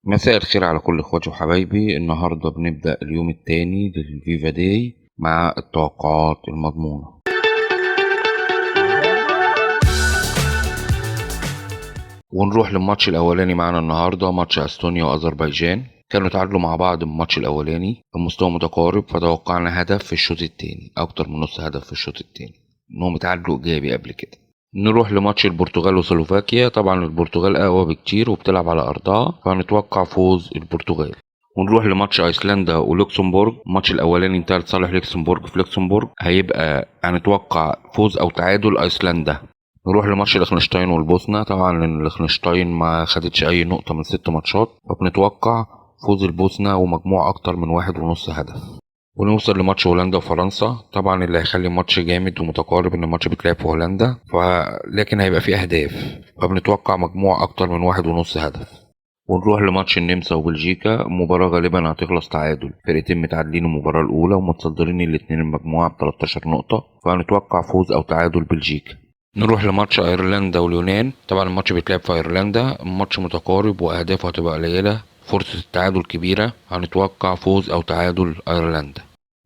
مساء الخير على كل اخواتي وحبايبي. النهارده بنبدأ اليوم التاني للفيفا داي مع التوقعات المضمونة. ونروح للماتش الاولاني معانا النهارده، ماتش استونيا واذربيجان. كانوا تعادلوا مع بعض الماتش الاولاني بمستوى متقارب، فتوقعنا هدف في الشوط التاني، اكتر من نص هدف في الشوط التاني، انهم اتعادلوا ايجابي قبل كده. نروح لماتش البرتغال وسلوفاكيا. طبعا البرتغال اقوى بكتير وبتلعب على ارضها، فهنتوقع فوز البرتغال. ونروح لماتش ايسلندا ولوكسمبورج. الماتش الاولاني انتهى لصالح لوكسمبورج في لوكسمبورج، هيبقى هنتوقع فوز او تعادل ايسلندا. نروح لماتش لخنشتاين والبوسنة. طبعا لخنشتاين ما خدتش اي نقطة من 6 ماتشات، فبنتوقع فوز البوسنة ومجموع اكتر من 1.5 هدف. ونوصل لماتش هولندا وفرنسا. طبعا اللي هيخلي الماتش جامد ومتقارب ان الماتش بيتلعب في هولندا، لكن هيبقى فيه اهداف، فبنتوقع مجموع اكتر من 1.5 هدف. ونروح لماتش النمسا وبلجيكا. مباراة غالبا هتخلص تعادل، فرقتين متعادلين المباراة الأولى ومتصدرين الاتنين المجموعة ب13 نقطة، فهنتوقع فوز أو تعادل بلجيكا. نروح لماتش ايرلندا واليونان. طبعا الماتش بيتلعب في ايرلندا، ماتش متقارب واهدافه هتبقى قليله، فرصه التعادل كبيره، هنتوقع فوز او تعادل ايرلندا.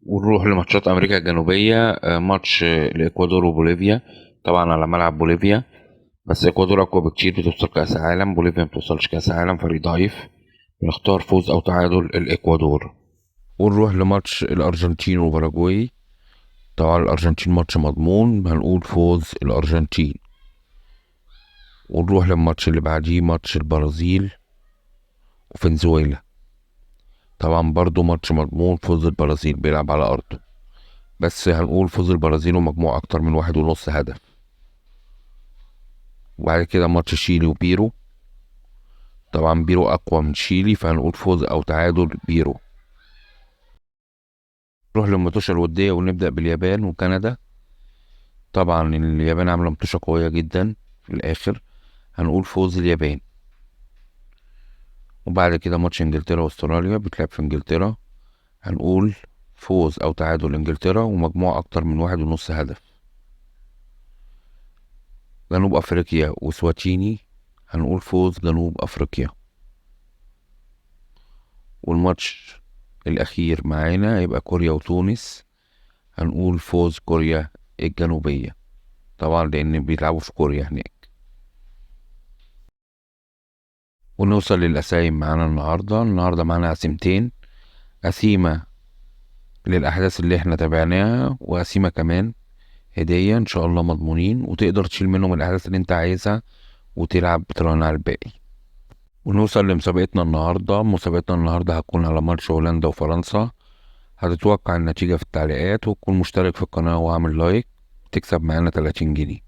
ونروح لماتشات امريكا الجنوبيه. ماتش الاكوادور وبوليفيا. طبعا على ملعب بوليفيا، بس الاكوادور اقوى بكتير، بتوصل كاس عالم. بوليفيا مبتوصلش كاس عالم، فريق ضعيف. بنختار فوز او تعادل الاكوادور. ونروح لماتش الارجنتين وباراجواي. طبعا الارجنتين ماتش مضمون، هنقول فوز الارجنتين. ونروح للماتش اللي بعديه، ماتش البرازيل وفنزويلا. طبعا برضو ماتش مضمون، فوز البرازيل، بيلعب على ارضه، بس هنقول فوز البرازيل ومجموع اكتر من 1.5 هدف. وبعد كده ماتش شيلي وبيرو. طبعا بيرو اقوى من شيلي، فهنقول فوز او تعادل بيرو. نروح للماتشة الودية ونبدأ باليابان وكندا. طبعا اليابان عاملة ماتشة قوية جدا في الاخر، هنقول فوز اليابان. وبعد كده ماتش انجلترا واستراليا، بتلعب في انجلترا، هنقول فوز او تعادل انجلترا ومجموع اكتر من 1.5 هدف. جنوب افريقيا وسواتيني، هنقول فوز جنوب افريقيا. والماتش الاخير معانا يبقى كوريا وتونس، هنقول فوز كوريا الجنوبية، طبعا لان بيلعبوا في كوريا هناك. ونوصل للأسايم معانا النهاردة معانا قسيمتين، قسيمة للأحداث اللي احنا تابعناها، وقسيمة كمان هدية ان شاء الله مضمونين، وتقدر تشيل منهم الأحداث اللي انت عايزها وتلعب بتراهن على الباقي. ونوصل لمسابقتنا النهاردة هتكون على ماتش هولندا وفرنسا. هتتوقع النتيجة في التعليقات، وتكون مشترك في القناة وعامل لايك، تكسب معانا 30 جنيه.